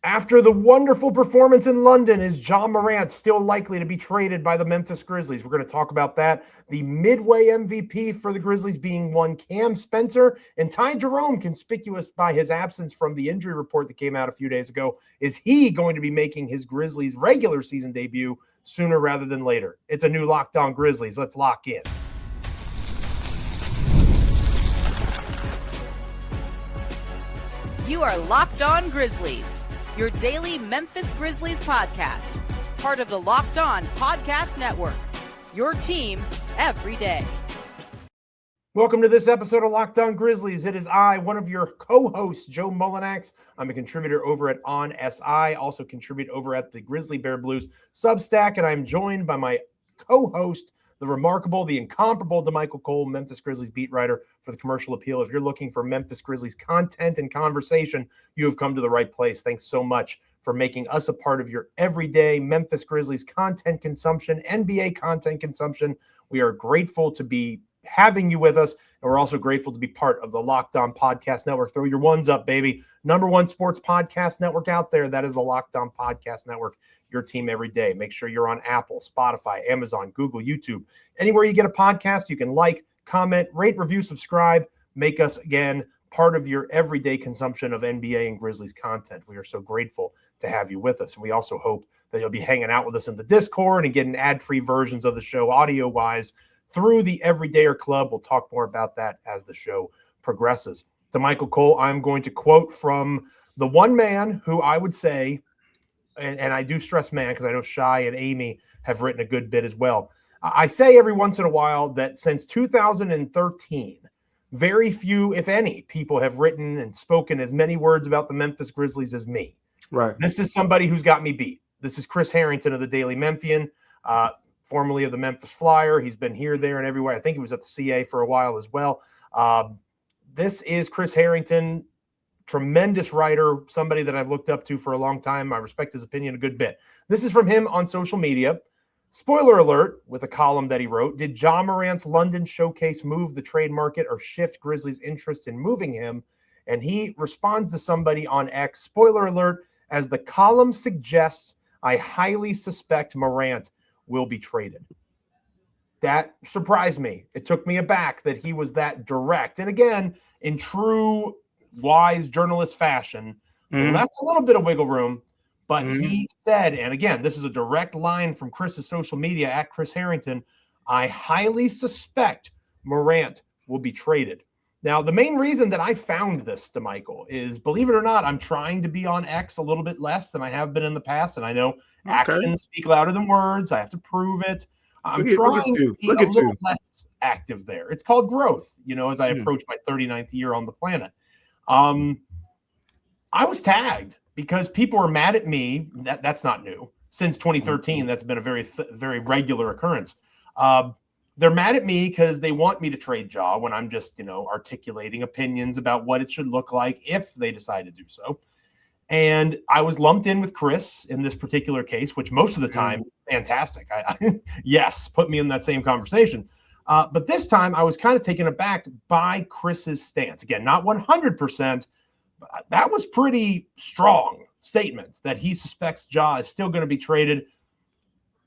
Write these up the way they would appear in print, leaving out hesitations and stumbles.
After the wonderful performance in London, is Ja Morant still likely to be traded by the Memphis Grizzlies? We're going to talk about that. The midway MVP for the Grizzlies being one Cam Spencer, and Jerome, conspicuous by his absence from the injury report that came out a few days ago. Is he going to be making his Grizzlies regular season debut sooner rather than later? It's a new Locked On Grizzlies. Let's lock in. You are Locked On Grizzlies, your daily Memphis Grizzlies podcast, part of the Locked On Podcast Network, your team every day. Welcome to this episode of Locked On Grizzlies. It is I, one of your co-hosts, Joe Mullinax. I'm a contributor over at On SI, also contribute over at the Grizzly Bear Blues Substack, and I'm joined by my co-host, the remarkable, the incomparable Damichael, Memphis Grizzlies beat writer for the Commercial Appeal. If you're looking for Memphis Grizzlies content and conversation, you have come to the right place. Thanks so much for making us a part of your everyday Memphis Grizzlies content consumption, NBA content consumption. We are grateful to be having you with us, and we're also grateful to be part of the Locked On Podcast Network. Throw your ones up, baby. Number one sports podcast network out there. That is the Locked On Podcast Network, your team every day. Make sure you're on Apple, Spotify, Amazon, Google, YouTube. Anywhere you get a podcast, you can like, comment, rate, review, subscribe. Make us, again, part of your everyday consumption of NBA and Grizzlies content. We are so grateful to have you with us. And we also hope that you'll be hanging out with us in the Discord and getting ad-free versions of the show audio-wise through the Everydayer Club. We'll talk more about that as the show progresses. Damichael Cole, I'm going to quote from the one man who I would say, and I do stress man because I know Shai and Amy have written a good bit as well. I say every once in a while that since 2013, very few, if any, people have written and spoken as many words about the Memphis Grizzlies as me. Right. This is somebody who's got me beat. This is Chris Harrington of the Daily Memphian, formerly of the Memphis Flyer. He's been here, there, and everywhere. I think he was at the CA for a while as well. This is Chris Harrington, tremendous writer, somebody that I've looked up to for a long time. I respect his opinion a good bit. This is from him on social media. Spoiler alert, with a column that he wrote, did Ja Morant's London showcase move the trade market or shift Grizzlies' interest in moving him? And he responds to somebody on X, spoiler alert, as the column suggests, I highly suspect Morant will be traded. That surprised me. It took me aback that he was that direct. And again, in true wise journalist fashion, left a little bit of wiggle room, but he said, and again, this is a direct line from Chris's social media at Chris Harrington, I highly suspect Morant will be traded. Now, the main reason that I found this, Damichael, is, believe it or not, I'm trying to be on X a little bit less than I have been in the past, and I know actions speak louder than words. I have to prove it. I'm trying to be a little less active there. It's called growth, as I approach my 39th year on the planet. I was tagged because people were mad at me. That's not new. Since 2013, that's been a very, very regular occurrence. They're mad at me because they want me to trade Ja when I'm just, articulating opinions about what it should look like if they decide to do so. And I was lumped in with Chris in this particular case, which most of the time, fantastic. Yes, put me in that same conversation. But this time I was kind of taken aback by Chris's stance. Again, not 100%, but that was pretty strong statement that he suspects Ja is still going to be traded.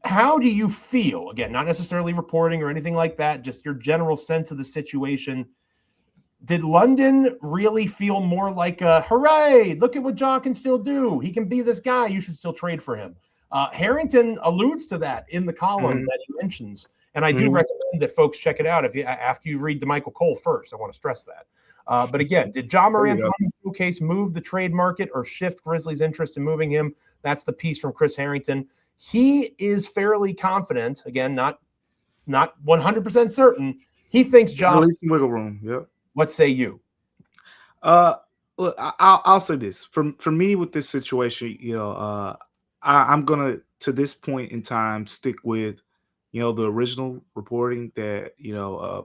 How do you feel? Again, not necessarily reporting or anything like that, just your general sense of the situation. Did London really feel more like a, hooray, look at what Ja can still do. He can be this guy. You should still trade for him. Harrington alludes to that in the column that he mentions. And I do recommend that folks check it out after you read Damichael Cole first. I want to stress that. But again, did Ja Morant's London showcase move the trade market or shift Grizzlies' interest in moving him? That's the piece from Chris Harrington. He is fairly confident, again, not 100% certain. He thinks Ja. Release some wiggle room. Yep. What say you? Look, I'll say this. For me with this situation, I'm gonna, to this point in time, stick with the original reporting that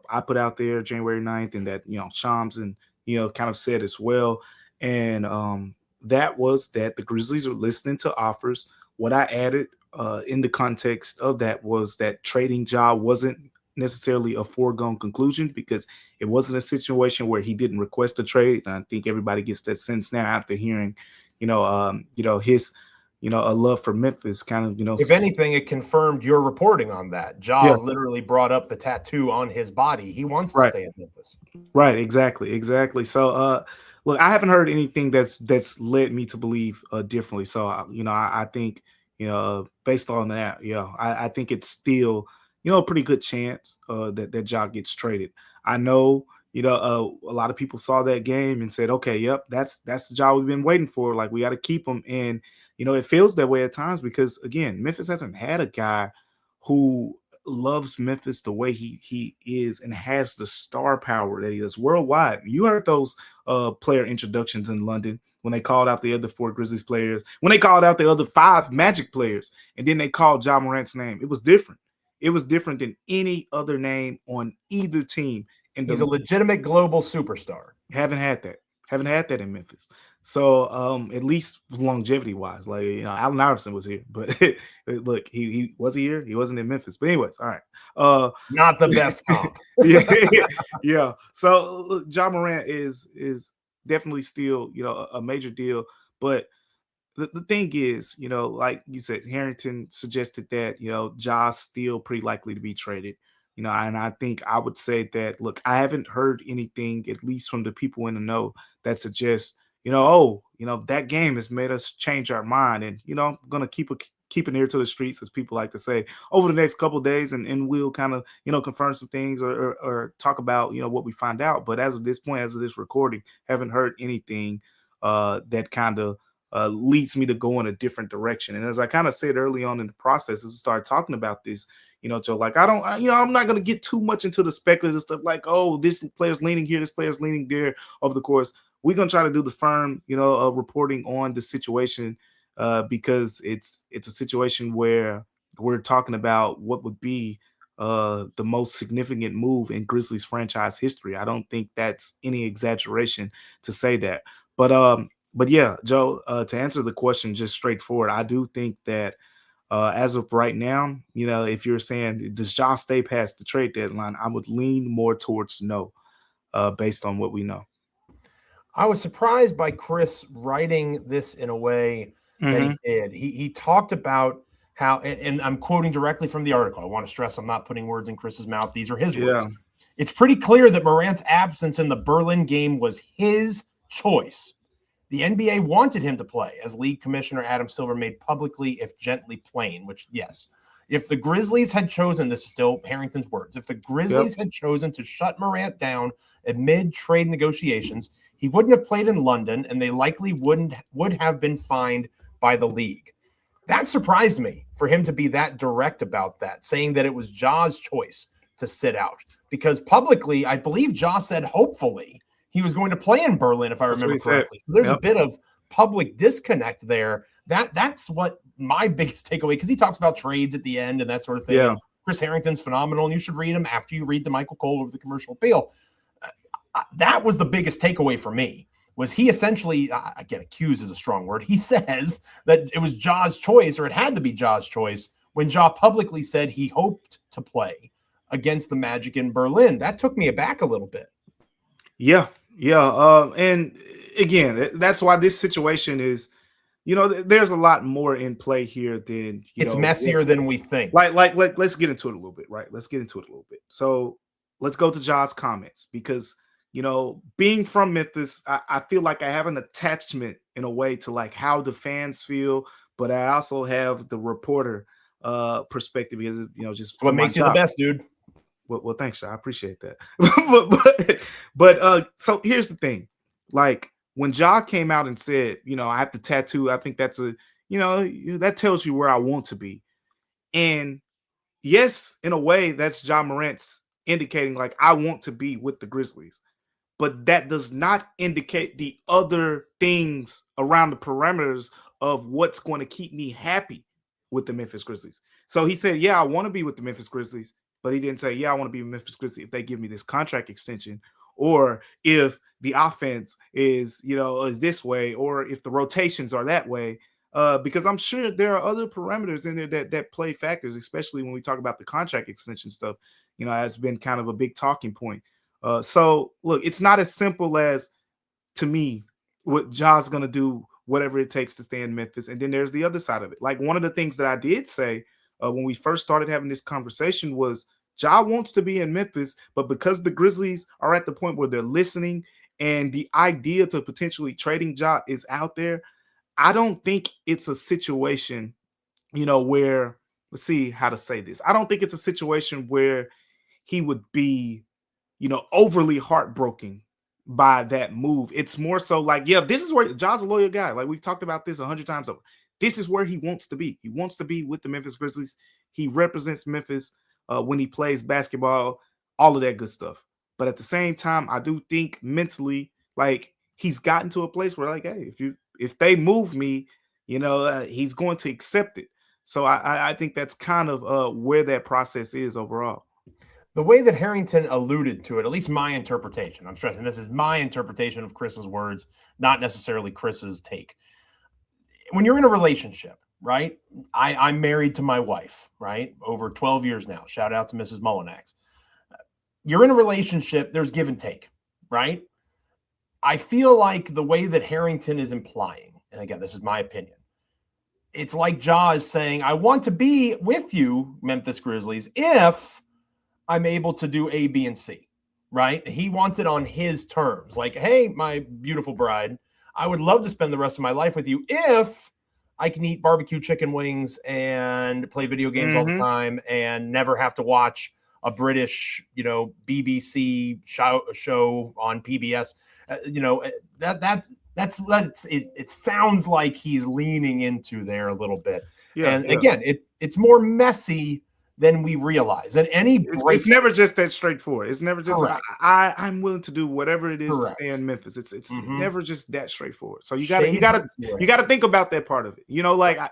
I put out there January 9th, and that Shams and kind of said as well. And that was that the Grizzlies are listening to offers. What I added in the context of that was that trading Ja wasn't necessarily a foregone conclusion, because it wasn't a situation where he didn't request a trade. And I think everybody gets that sense now after hearing his, a love for Memphis kind of, If anything, it confirmed your reporting on that. Ja Yeah. literally brought up the tattoo on his body. He wants to Right. stay in Memphis. Right, exactly. So, look, I haven't heard anything that's led me to believe differently. So, I think, based on that, I think it's still, a pretty good chance that Ja gets traded. I know, a lot of people saw that game and said, okay, yep, that's the Ja we've been waiting for. Like, we got to keep him, and it feels that way at times because again, Memphis hasn't had a guy who loves Memphis the way he is and has the star power that he does worldwide. You heard those player introductions in London when they called out the other 4 Grizzlies players, when they called out the other 5 Magic players, and then they called Ja Morant's name. It was different. It was different than any other name on either team. And he's a legitimate global superstar. Haven't had that in Memphis. So at least longevity wise, like Allen Iverson was here, but look, he was here. He wasn't in Memphis. But anyways, all right. Not the best comp. Yeah. So look, Ja Morant is definitely still a major deal. But the thing is, like you said, Harrington suggested that Ja's still pretty likely to be traded. And I think I would say that, look, I haven't heard anything, at least from the people in the know, that suggests, that game has made us change our mind. And, I'm going to keep an ear to the streets, as people like to say, over the next couple of days, and we'll kind of, confirm some things or talk about, what we find out. But as of this point, as of this recording, haven't heard anything that kind of leads me to go in a different direction. And as I kind of said early on in the process, as we started talking about this, Joe, like I'm not going to get too much into the speculative stuff like, oh, this player's leaning here, this player's leaning there over the course. We're going to try to do the firm, reporting on the situation because it's a situation where we're talking about what would be the most significant move in Grizzlies franchise history. I don't think that's any exaggeration to say that. But yeah, Joe, to answer the question just straightforward, I do think that as of right now, if you're saying, does Ja stay past the trade deadline, I would lean more towards no, based on what we know. I was surprised by Chris writing this in a way that he did. He talked about how, and I'm quoting directly from the article. I want to stress I'm not putting words in Chris's mouth. These are his words. It's pretty clear that Morant's absence in the Berlin game was his choice. The NBA wanted him to play, as League Commissioner Adam Silver made publicly, if gently plain, which, yes. If the Grizzlies had chosen, this is still Harrington's words, if the Grizzlies had chosen to shut Morant down amid trade negotiations, he wouldn't have played in London, and they likely would have been fined by the league. That surprised me for him to be that direct about that, saying that it was Ja's choice to sit out. Because publicly, I believe Ja said, hopefully, he was going to play in Berlin, if I remember correctly. So there's a bit of public disconnect there. That's what my biggest takeaway, because he talks about trades at the end and that sort of thing. Chris Harrington's phenomenal, and you should read him after you read Damichael Cole over the commercial appeal. That was the biggest takeaway for me, was he essentially, again, accused is a strong word. He says that it was Ja's choice, or it had to be Ja's choice, when Ja publicly said he hoped to play against the Magic in Berlin. That took me aback a little bit. Yeah. And again, that's why this situation is, there's a lot more in play here than, it's messier than we think. Like, let's get into it a little bit, right? Let's get into it a little bit. So let's go to Ja's comments, because, being from Memphis, I feel like I have an attachment in a way to like how the fans feel, but I also have the reporter perspective, because, just what makes you the best, dude. Well, thanks, I appreciate that. but so here's the thing. Like, when Ja came out and said, I have the tattoo, I think that's that tells you where I want to be. And yes, in a way, that's Ja Morant's indicating, like, I want to be with the Grizzlies. But that does not indicate the other things around the parameters of what's going to keep me happy with the Memphis Grizzlies. So he said, yeah, I want to be with the Memphis Grizzlies. But he didn't say, yeah, I want to be with Memphis Grizzlies if they give me this contract extension, or if the offense is this way, or if the rotations are that way. Because I'm sure there are other parameters in there that play factors, especially when we talk about the contract extension stuff. Has been kind of a big talking point. So look, it's not as simple as, to me, what Ja's going to do whatever it takes to stay in Memphis. And then there's the other side of it. Like, one of the things that I did say when we first started having this conversation was Ja wants to be in Memphis, but because the Grizzlies are at the point where they're listening and the idea to potentially trading Ja is out there, I don't think it's a situation, where, let's see how to say this. I don't think it's a situation where he would be, overly heartbroken by that move. It's more so like, yeah, this is where Ja's a loyal guy. Like, we've talked about this 100 times over. This is where he wants to be. He wants to be with the Memphis Grizzlies. He represents Memphis when he plays basketball, all of that good stuff. But at the same time, I do think mentally, like, he's gotten to a place where, like, hey, if they move me, he's going to accept it. So I think that's kind of where that process is overall. The way that Harrington alluded to it, at least my interpretation, I'm stressing this is my interpretation of Chris's words, not necessarily Chris's take. When you're in a relationship, right? I'm married to my wife, right? Over 12 years now. Shout out to Mrs. Mullinax. You're in a relationship, there's give and take, right? I feel like the way that Harrington is implying, and again, this is my opinion, it's like Ja is saying, I want to be with you, Memphis Grizzlies, if I'm able to do A, B, and C, right? He wants it on his terms. Like, hey, my beautiful bride, I would love to spend the rest of my life with you if I can eat barbecue chicken wings and play video games all the time and never have to watch a British, BBC show on PBS. It sounds like he's leaning into there a little bit. Yeah, and again, it's more messy than we realize. And it's never just that straightforward. It's never just I'm willing to do whatever it is to stay in Memphis. It's never just that straightforward. So you gotta think about that part of it.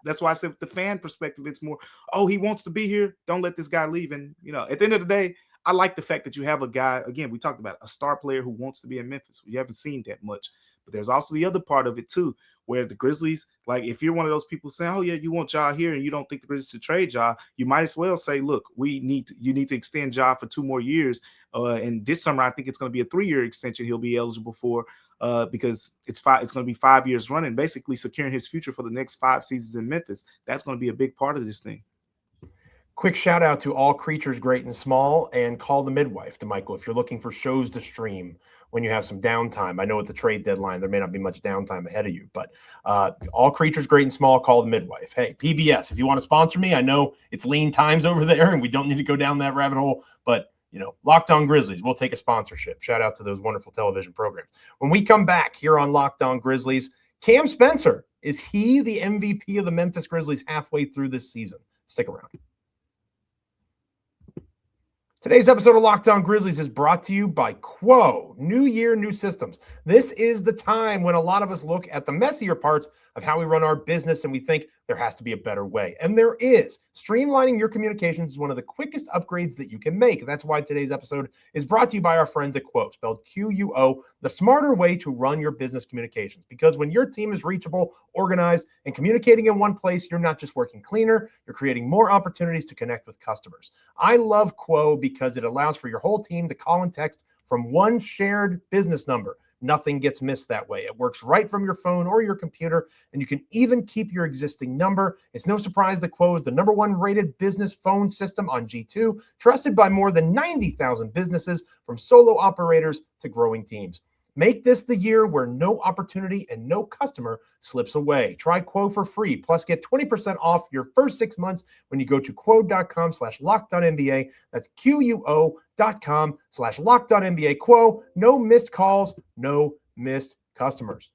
That's why I said with the fan perspective, it's more, he wants to be here. Don't let this guy leave. And at the end of the day, I like the fact that you have a guy, again, we talked about a star player who wants to be in Memphis. We haven't seen that much. But there's also the other part of it too, where the Grizzlies, like, if you're one of those people saying, oh yeah, you want Ja here and you don't think the Grizzlies should trade Ja, you might as well say, look, you need to extend Ja for 2 more years. And this summer, I think it's going to be a 3-year extension he'll be eligible for because it's going to be 5 years running, basically securing his future for the next 5 seasons in Memphis. That's going to be a big part of this thing. Quick shout out to all creatures great and small, and call the midwife, Damichael, if you're looking for shows to stream when you have some downtime. I know at the trade deadline, there may not be much downtime ahead of you, but all creatures great and small, call the midwife. Hey, PBS, if you want to sponsor me, I know it's lean times over there and we don't need to go down that rabbit hole, but Locked On Grizzlies, we'll take a sponsorship. Shout out to those wonderful television programs. When we come back here on Locked On Grizzlies, Cam Spencer, is he the MVP of the Memphis Grizzlies halfway through this season? Stick around. Today's episode of Locked On Grizzlies is brought to you by Quo. New year, new systems. This is the time when a lot of us look at the messier parts of how we run our business and we think there has to be a better way. And there is. Streamlining your communications is one of the quickest upgrades that you can make. That's why today's episode is brought to you by our friends at Quo, spelled Quo, the smarter way to run your business communications. Because when your team is reachable, organized, and communicating in one place, you're not just working cleaner, you're creating more opportunities to connect with customers. I love Quo because it allows for your whole team to call and text from one shared business number. Nothing gets missed that way. It works right from your phone or your computer, and you can even keep your existing number. It's no surprise that Quo is the #1 rated business phone system on G2, trusted by more than 90,000 businesses, from solo operators to growing teams. Make this the year where no opportunity and no customer slips away. Try Quo for free, plus get 20% off your first 6 months when you go to quo.com/lockedonnba. That's QUO.com/lockedonnba. Quo, no missed calls, no missed customers.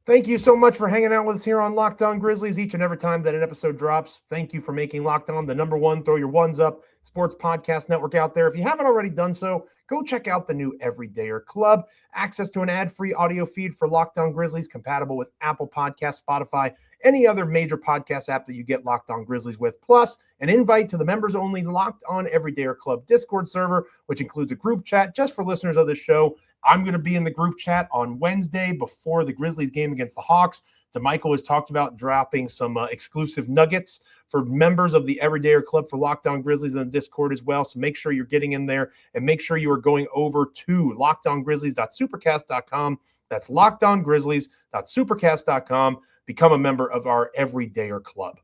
Thank you so much for hanging out with us here on Locked On Grizzlies each and every time that an episode drops. Thank you for making Locked On the #1, throw your ones up, sports podcast network out there. If you haven't already done so, go check out the new Everydayer Club. Access to an ad-free audio feed for Locked On Grizzlies, compatible with Apple Podcasts, Spotify, any other major podcast app that you get Locked On Grizzlies with. Plus, an invite to the members-only Locked On Everydayer Club Discord server, which includes a group chat just for listeners of this show. I'm going to be in the group chat on Wednesday before the Grizzlies game against the Hawks. Damichael has talked about dropping some exclusive nuggets for members of the Everydayer Club for Locked On Grizzlies in the Discord as well. So make sure you're getting in there and make sure you are going over to lockedongrizzlies.supercast.com That's LockedOnGrizzlies.supercast.com. Become a member of our Everydayer Club.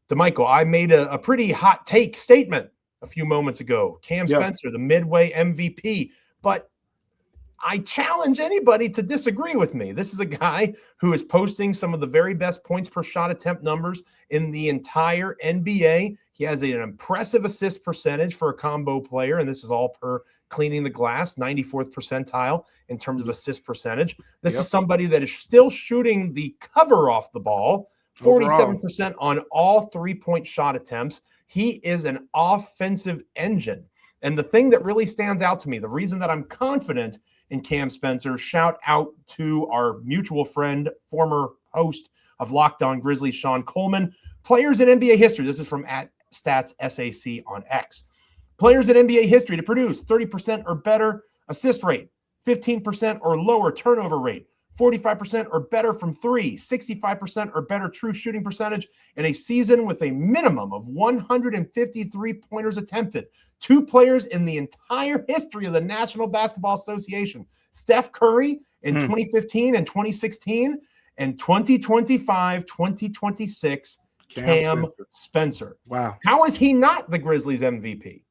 Damichael, I made a pretty hot take statement a few moments ago. Cam Spencer, the Midway MVP, but I challenge anybody to disagree with me. This is a guy who is posting some of the very best points per shot attempt numbers in the entire NBA. He has an impressive assist percentage for a combo player, and this is all per Cleaning the Glass, 94th percentile in terms of assist percentage. This is somebody that is still shooting the cover off the ball, 47% on all three-point shot attempts. He is an offensive engine. And the thing that really stands out to me, the reason that I'm confident in Cam Spencer, shout out to our mutual friend, former host of Locked On Grizzlies, Sean Coleman. Players in NBA history, this is from @StatsSAC on X. Players in NBA history to produce 30% or better assist rate, 15% or lower turnover rate, 45% or better from three, 65% or better true shooting percentage in a season with a minimum of 153 pointers attempted. Two players in the entire history of the National Basketball Association, Steph Curry in 2015 and 2016, and 2025, 2026, Cam Spencer. Wow. How is he not the Grizzlies MVP?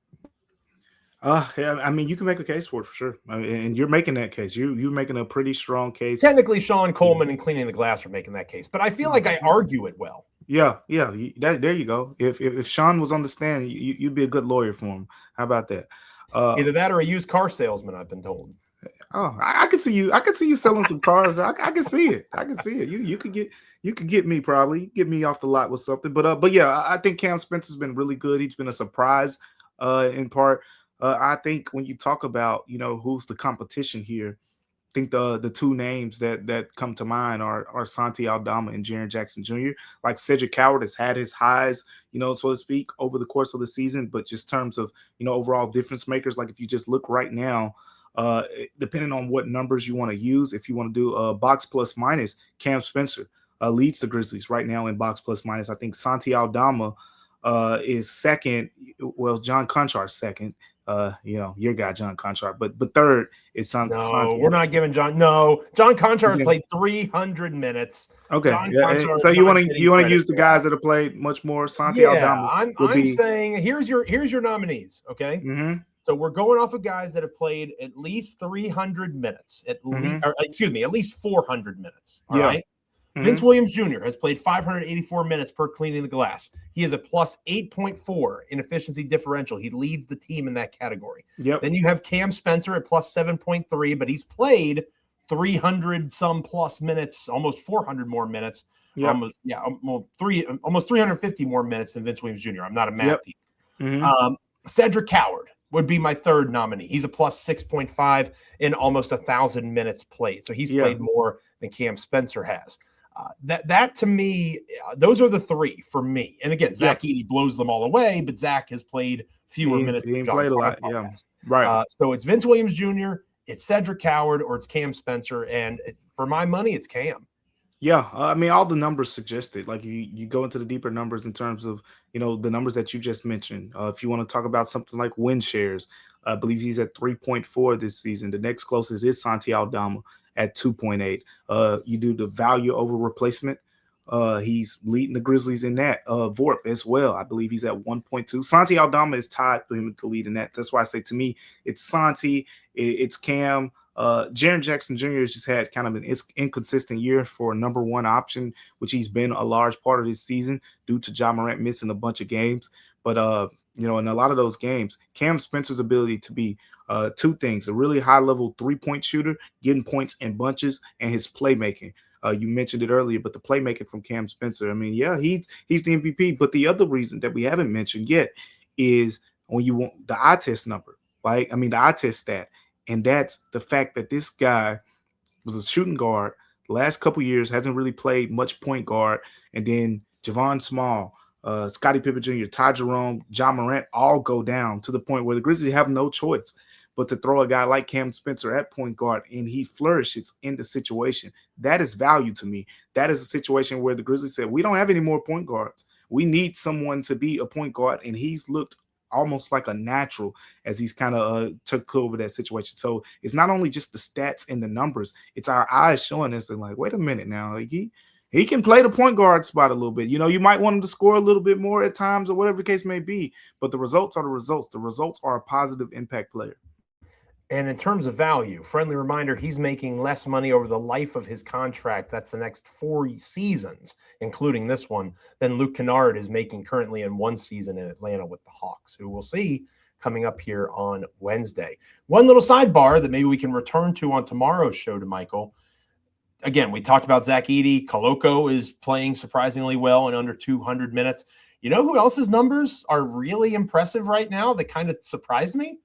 Yeah, I mean, you can make a case for it for sure. I mean, and you're making that case. You're making a pretty strong case. Technically, Sean Coleman and Cleaning the Glass are making that case, but I feel like I argue it well. Yeah. There you go. If Sean was on the stand, you'd be a good lawyer for him. How about that? Either that or a used car salesman, I've been told. Oh, I could see you. I could see you selling some cars. I can see it. I can see it. You could get me probably get me off the lot with something. But yeah, I think Cam Spencer's been really good. He's been a surprise in part. I think when you talk about, who's the competition here, I think the two names that come to mind are Santi Aldama and Jaren Jackson Jr. Like Cedric Howard has had his highs, so to speak, over the course of the season, but just terms of, overall difference makers, like if you just look right now, depending on what numbers you want to use, if you want to do box plus minus, Cam Spencer leads the Grizzlies right now in box plus minus. I think Santi Aldama is second. Well, John Conchard's second. Your guy John Conchard, but third is Santi. No, we're not giving John. No, John Conchard's played 300 minutes. Okay, so you want to use the guys that have played much more. Santi Aldama. I'm saying here's your nominees. Okay, so we're going off of guys that have played at least 300 minutes, at least 400 minutes. All right. Vince Williams Jr. has played 584 minutes per Cleaning the Glass. He is a plus 8.4 in efficiency differential. He leads the team in that category. Then you have Cam Spencer at plus 7.3, but he's played 300 some plus minutes, almost 400 more minutes. Almost 350 more minutes than Vince Williams Jr. I'm not a math team. Cedric Howard would be my third nominee. He's a plus 6.5 in almost 1,000 minutes played. So he's played more than Cam Spencer has. That to me, those are the three for me. And again, Zach Edey blows them all away, but Zach has played fewer minutes. He played a lot. Right. So it's Vince Williams Jr., it's Cedric Howard, or it's Cam Spencer. And for my money, it's Cam. Yeah, I mean, all the numbers suggest it. Like you go into the deeper numbers in terms of, the numbers that you just mentioned. If you want to talk about something like win shares, I believe he's at 3.4 this season. The next closest is Santi Aldama at 2.8. You do the value over replacement. He's leading the Grizzlies in that. Vorp as well. I believe he's at 1.2. Santi Aldama is tied for him to lead in that. That's why I say to me, it's Santi, it's Cam. Jaren Jackson Jr. has just had kind of an inconsistent year for a number one option, which he's been a large part of this season due to Ja Morant missing a bunch of games. But, in a lot of those games, Cam Spencer's ability to be two things: a really high-level three-point shooter, getting points in bunches, and his playmaking. You mentioned it earlier, but the playmaking from Cam Spencer, I mean, he's the MVP. But the other reason that we haven't mentioned yet is when you want the eye test number, right? I mean, the eye test stat. And that's the fact that this guy was a shooting guard the last couple years, hasn't really played much point guard. And then Javon Small, Scottie Pippen Jr., Ty Jerome, Ja Morant all go down to the point where the Grizzlies have no choice but to throw a guy like Cam Spencer at point guard, and he flourishes in the situation. That is value to me. That is a situation where the Grizzlies said, we don't have any more point guards. We need someone to be a point guard, and he's looked almost like a natural as he's kind of took over that situation. So it's not only just the stats and the numbers, it's our eyes showing us and like, wait a minute now, like he can play the point guard spot a little bit. You might want him to score a little bit more at times or whatever the case may be, but the results are the results. The results are a positive impact player. And in terms of value, friendly reminder, he's making less money over the life of his contract. That's the next 4 seasons, including this one, than Luke Kennard is making currently in 1 season in Atlanta with the Hawks, who we'll see coming up here on Wednesday. One little sidebar that maybe we can return to on tomorrow's show, Damichael. Again, we talked about Zach Edey. Koloko is playing surprisingly well in under 200 minutes. You know who else's numbers are really impressive right now that kind of surprised me?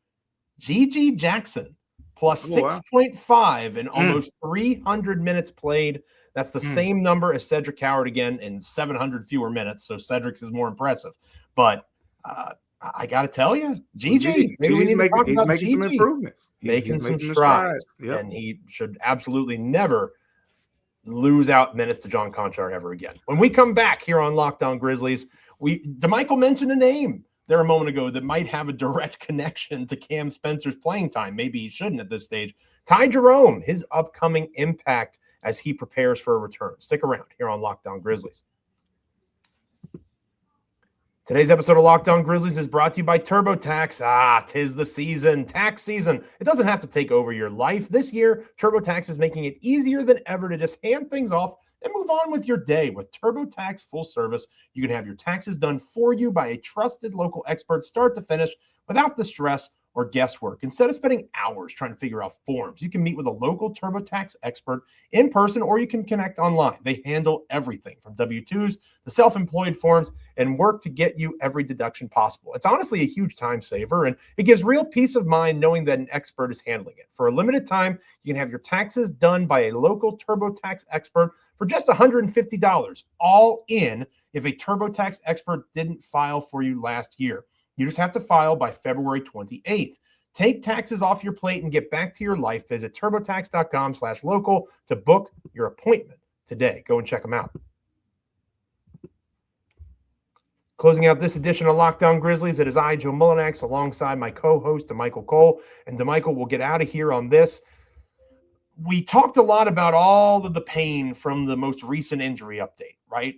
Gigi Jackson, plus 6.5 in almost 300 minutes played. That's the same number as Cedric Howard again in 700 fewer minutes. So Cedric's is more impressive. But I got to tell you, Gigi, he's making some improvements. Making some strides. Yep. And he should absolutely never lose out minutes to John Conchar ever again. When we come back here on Locked On Grizzlies, Damichael mentioned a name there a moment ago that might have a direct connection to Cam Spencer's playing time. Maybe he shouldn't at this stage. Ty Jerome, his upcoming impact as he prepares for a return. Stick around here on Locked On Grizzlies. Today's episode of Locked On Grizzlies is brought to you by TurboTax. 'Tis the season, tax season. It doesn't have to take over your life. This year, TurboTax is making it easier than ever to just hand things off and move on with your day. With TurboTax Full Service, you can have your taxes done for you by a trusted local expert start to finish without the stress or guesswork. Instead of spending hours trying to figure out forms, you can meet with a local TurboTax expert in person, or you can connect online. They handle everything from W-2s to self-employed forms and work to get you every deduction possible. It's honestly a huge time saver, and it gives real peace of mind knowing that an expert is handling it. For a limited time, you can have your taxes done by a local TurboTax expert for just $150, all in if a TurboTax expert didn't file for you last year. You just have to file by February 28th. Take taxes off your plate and get back to your life. Visit TurboTax.com/local to book your appointment today. Go and check them out. Closing out this edition of Locked On Grizzlies, it is I, Joe Mullinax, alongside my co-host, Damichael Cole. And Damichael, we'll get out of here on this. We talked a lot about all of the pain from the most recent injury update, right?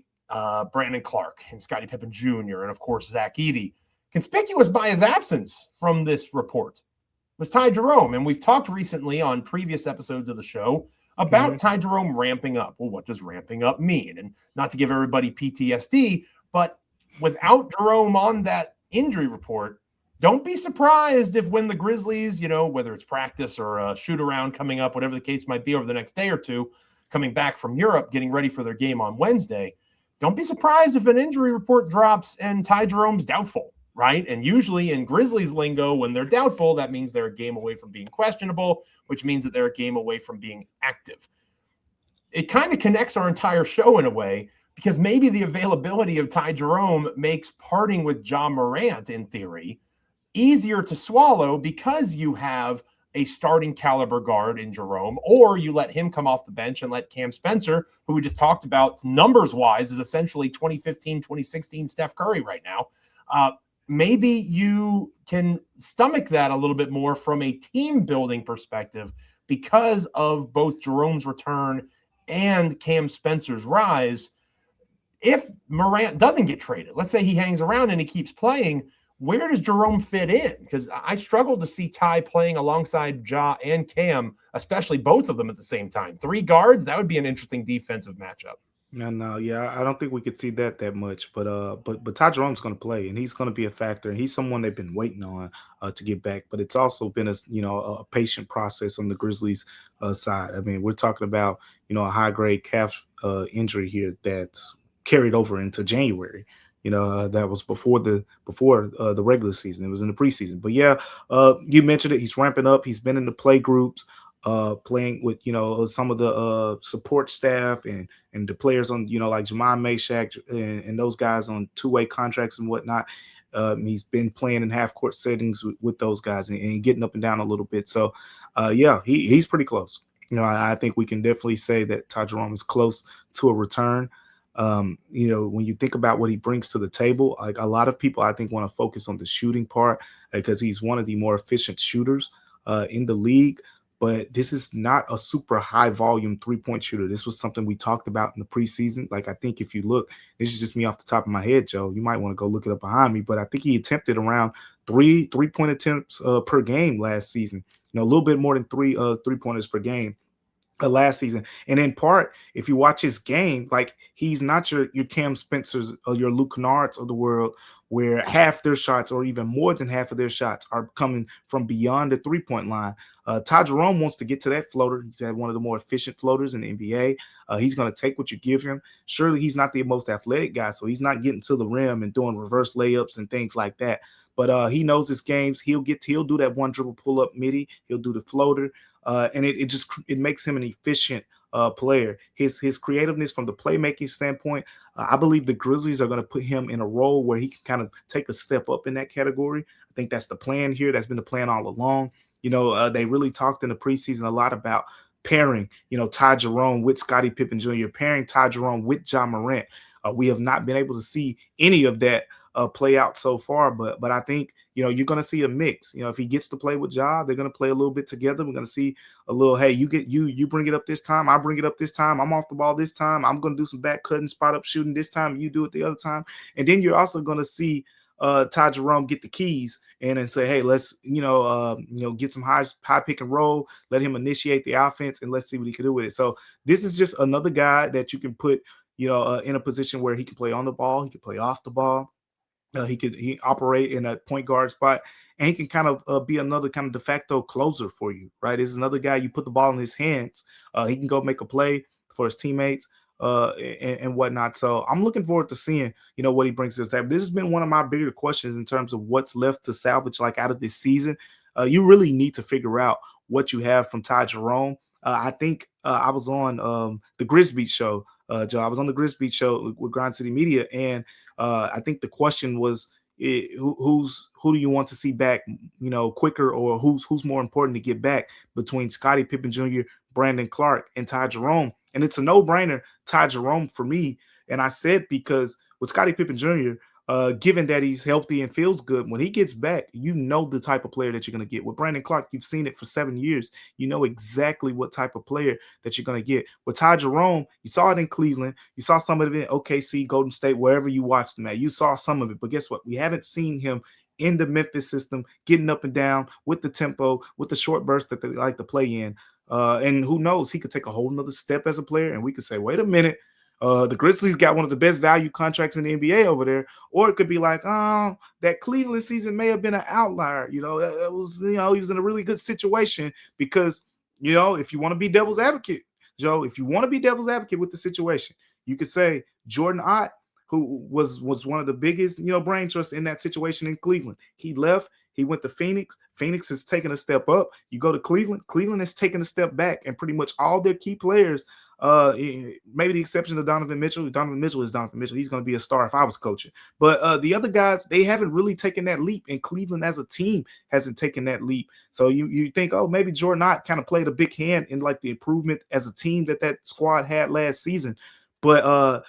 Brandon Clark and Scottie Pippen Jr. and, of course, Zach Edey. Conspicuous by his absence from this report was Ty Jerome. And we've talked recently on previous episodes of the show about Ty Jerome ramping up. Well, what does ramping up mean? And not to give everybody PTSD, but without Jerome on that injury report, don't be surprised if when the Grizzlies, whether it's practice or a shoot around coming up, whatever the case might be over the next day or two, coming back from Europe, getting ready for their game on Wednesday, don't be surprised if an injury report drops and Ty Jerome's doubtful. Right? And usually in Grizzlies lingo, when they're doubtful, that means they're a game away from being questionable, which means that they're a game away from being active. It kind of connects our entire show in a way, because maybe the availability of Ty Jerome makes parting with Ja Morant, in theory, easier to swallow because you have a starting caliber guard in Jerome, or you let him come off the bench and let Cam Spencer, who we just talked about numbers-wise, is essentially 2015, 2016 Steph Curry right now. Maybe you can stomach that a little bit more from a team building perspective because of both Jerome's return and Cam Spencer's rise. If Morant doesn't get traded, let's say he hangs around and he keeps playing, where does Jerome fit in? Because I struggle to see Ty playing alongside Ja and Cam, especially both of them at the same time. 3 guards, that would be an interesting defensive matchup. No, I don't think we could see that much, but Ty Jerome's going to play, and he's going to be a factor, and he's someone they've been waiting on to get back. But it's also been a patient process on the Grizzlies side. I mean, we're talking about a high grade calf injury here that's carried over into January. That was before the regular season. It was in the preseason. But you mentioned it. He's ramping up. He's been in the play groups. Playing with some of the support staff and the players on like Jamon Meshack and those guys on 2-way contracts and whatnot. He's been playing in half court settings with those guys and getting up and down a little bit. So he's pretty close. I think we can definitely say that Ty Jerome is close to a return. When you think about what he brings to the table, like a lot of people, I think, want to focus on the shooting part because he's one of the more efficient shooters in the league. But this is not a super high volume 3-point shooter. This was something we talked about in the preseason. Like, I think if you look, this is just me off the top of my head, Joe. You might want to go look it up behind me. But I think he attempted around three-point attempts per game last season. A little bit more than three-pointers per game last season. And in part, if you watch his game, like, he's not your Cam Spencers or your Luke Kennards of the world, where half their shots or even more than half of their shots are coming from beyond the 3-point line. Ty Jerome wants to get to that floater. He's had one of the more efficient floaters in the NBA. He's going to take what you give him. Surely he's not the most athletic guy, so he's not getting to the rim and doing reverse layups and things like that. But he knows his games. He'll do that one dribble pull up midi. He'll do the floater. And it makes him an efficient player. His creativeness from the playmaking standpoint, I believe the Grizzlies are going to put him in a role where he can kind of take a step up in that category. I think that's the plan here. That's been the plan all along. They really talked in the preseason a lot about pairing, Ty Jerome with Scottie Pippen Jr., pairing Ty Jerome with Ja Morant. We have not been able to see any of that play out so far, but I think you're going to see a mix. If he gets to play with Ja, they're going to play a little bit together. We're going to see a little, hey, you bring it up this time, I bring it up this time, I'm off the ball this time, I'm going to do some back cutting, spot up shooting this time, you do it the other time. And then you're also going to see Ty Jerome get the keys and say, hey, let's get some high pick and roll, let him initiate the offense, and let's see what he can do with it. So this is just another guy that you can put in a position where he can play on the ball, he can play off the ball. He operate in a point guard spot, and he can kind of be another kind of de facto closer for you, right? This is another guy, you put the ball in his hands, he can go make a play for his teammates and whatnot. So I'm looking forward to seeing, what he brings to the table. This has been one of my bigger questions in terms of what's left to salvage, like, out of this season. You really need to figure out what you have from Ty Jerome. I think I was on the Grizzlies show, Joe. I was on the Grizzlies show with Grind City Media, and I think the question was, who do you want to see back, quicker, or who's more important to get back between Scottie Pippen Jr., Brandon Clark, and Ty Jerome? And it's a no-brainer, Ty Jerome for me. And I said because with Scottie Pippen Jr., given that he's healthy and feels good, when he gets back, the type of player that you're going to get. With Brandon Clark, you've seen it for 7 years. You know exactly what type of player that you're going to get. With Ty Jerome, you saw it in Cleveland. You saw some of it in OKC, Golden State, wherever you watched him at. You saw some of it. But guess what? We haven't seen him in the Memphis system, getting up and down with the tempo, with the short burst that they like to play in. And who knows? He could take a whole nother step as a player, and we could say, wait a minute, the Grizzlies got one of the best value contracts in the NBA over there. Or it could be like, that Cleveland season may have been an outlier. It was, he was in a really good situation because, if you want to be devil's advocate, Joe, if you want to be devil's advocate with the situation, you could say Jordan Ott, who was one of the biggest, brain trusts in that situation in Cleveland. He left. He went to Phoenix. Phoenix has taken a step up. You go to Cleveland. Cleveland has taken a step back, and pretty much all their key players, maybe the exception of Donovan Mitchell. Donovan Mitchell is Donovan Mitchell. He's going to be a star if I was coaching. But the other guys, they haven't really taken that leap, and Cleveland as a team hasn't taken that leap. So you think, maybe Jordan Ott kind of played a big hand in like the improvement as a team that squad had last season. But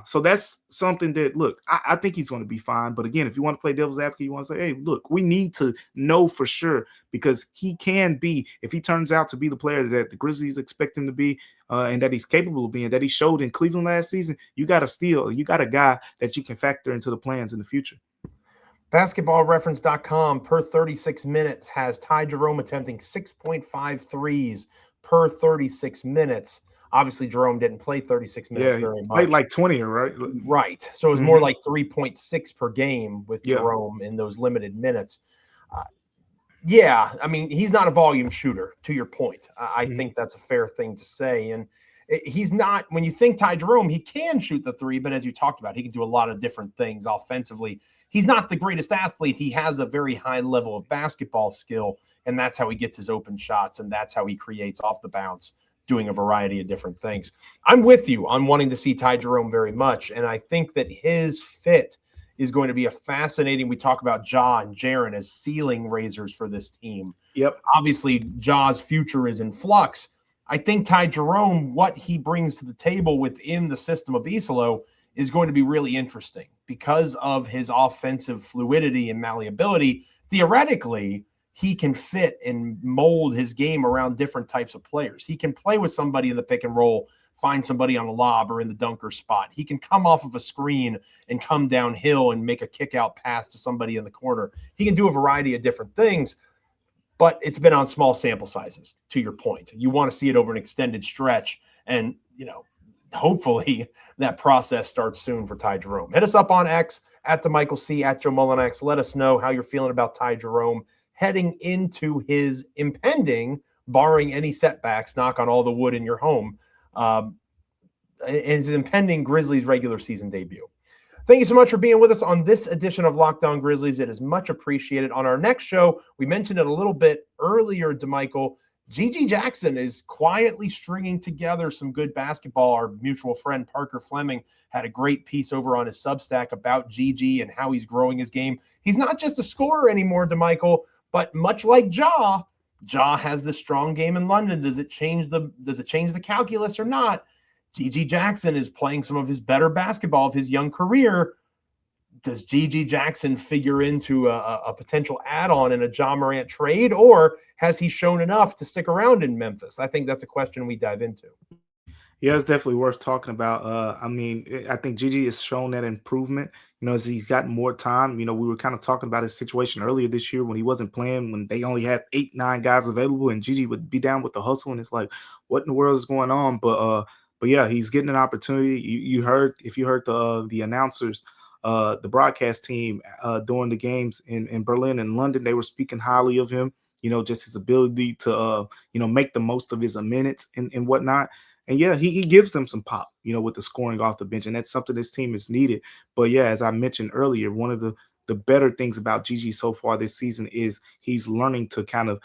so that's something that, look, I think he's going to be fine. But again, if you want to play devil's advocate, you want to say, hey, look, we need to know for sure, because he can be, if he turns out to be the player that the Grizzlies expect him to be, and that he's capable of being, that he showed in Cleveland last season, you got a guy that you can factor into the plans in the future. BasketballReference.com per 36 minutes has Ty Jerome attempting 6.5 threes per 36 minutes. Obviously, Jerome didn't play 36 minutes very much. Played like 20, right? Right. So it was more like 3.6 per game with Jerome in those limited minutes. I mean, he's not a volume shooter, to your point. I think that's a fair thing to say. And he's not, when you think Ty Jerome, he can shoot the three, but as you talked about, he can do a lot of different things offensively. He's not the greatest athlete. He has a very high level of basketball skill, and that's how he gets his open shots, and that's how he creates off the bounce, doing a variety of different things. I'm with you on wanting to see Ty Jerome very much, and I think that his fit is going to be a fascinating. We talk about Ja and Jaren as ceiling raisers for this team. Yep. Obviously, Ja's future is in flux. I think Ty Jerome, what he brings to the table within the system of Isolo, is going to be really interesting because of his offensive fluidity and malleability. Theoretically, he can fit and mold his game around different types of players. He can play with somebody in the pick and roll, find somebody on a lob or in the dunker spot. He can come off of a screen and come downhill and make a kick out pass to somebody in the corner. He can do a variety of different things, but it's been on small sample sizes, to your point. You want to see it over an extended stretch, and, hopefully that process starts soon for Ty Jerome. Hit us up on X, at Damichael C, at Joe Mullinax. Let us know how you're feeling about Ty Jerome heading into his impending, barring any setbacks, knock on all the wood in your home, his impending Grizzlies regular season debut. Thank you so much for being with us on this edition of Locked On Grizzlies. It is much appreciated. On our next show, we mentioned it a little bit earlier, Damichael, G.G. Jackson is quietly stringing together some good basketball. Our mutual friend Parker Fleming had a great piece over on his Substack about G.G. and how he's growing his game. He's not just a scorer anymore, Damichael, but much like Ja has this strong game in London. Does it change the calculus or not? G.G. Jackson is playing some of his better basketball of his young career. Does G.G. Jackson figure into a potential add-on in a Ja Morant trade, or has he shown enough to stick around in Memphis? I think that's a question we dive into. Yeah, it's definitely worth talking about. I think G.G. has shown that improvement, as he's gotten more time. We were kind of talking about his situation earlier this year when he wasn't playing, when they only had 8-9 guys available, and G.G. would be down with the hustle, and it's like, what in the world is going on? But yeah, he's getting an opportunity. If you heard the announcers, the broadcast team during the games in Berlin and London, they were speaking highly of him, just his ability to, make the most of his minutes and whatnot. And yeah, he gives them some pop, with the scoring off the bench. And that's something this team has needed. But yeah, as I mentioned earlier, one of the better things about G.G. so far this season is he's learning to kind of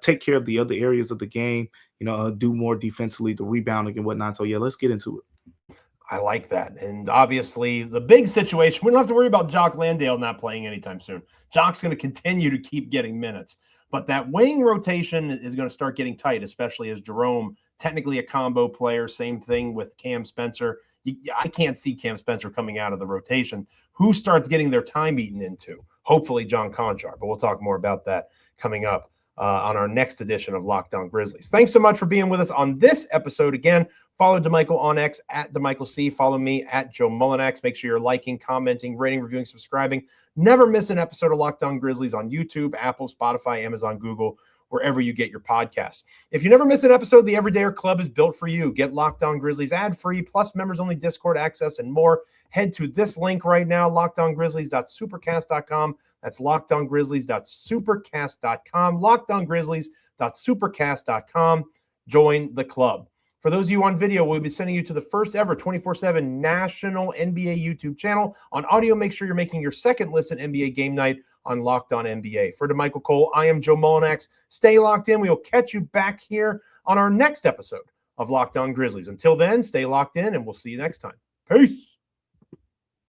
take care of the other areas of the game, do more defensively, the rebounding and whatnot. So yeah, let's get into it. I like that. And obviously the big situation, we don't have to worry about Jock Landale not playing anytime soon. Jock's going to continue to keep getting minutes. But that wing rotation is going to start getting tight, especially as Jerome, technically a combo player. Same thing with Cam Spencer. I can't see Cam Spencer coming out of the rotation. Who starts getting their time eaten into? Hopefully John Conchar, but we'll talk more about that coming up on our next edition of Locked On Grizzlies. Thanks so much for being with us on this episode. Again, follow Damichael on X at Damichael C. Follow me at Joe Mullinax. Make sure you're liking, commenting, rating, reviewing, subscribing. Never miss an episode of Locked On Grizzlies on YouTube, Apple, Spotify, Amazon, Google, wherever you get your podcasts. If you never miss an episode, the Everydayer Club is built for you. Get Locked On Grizzlies ad-free, plus members-only Discord access and more. Head to this link right now, lockedongrizzlies.supercast.com. That's lockedongrizzlies.supercast.com, lockedongrizzlies.supercast.com. Join the club. For those of you on video, we'll be sending you to the first ever 24/7 national NBA YouTube channel. On audio, make sure you're making your second listen NBA game night on Locked On NBA. For Damichael Cole, I am Joe Mullinax. Stay locked in. We will catch you back here on our next episode of Locked On Grizzlies. Until then, stay locked in, and we'll see you next time. Peace.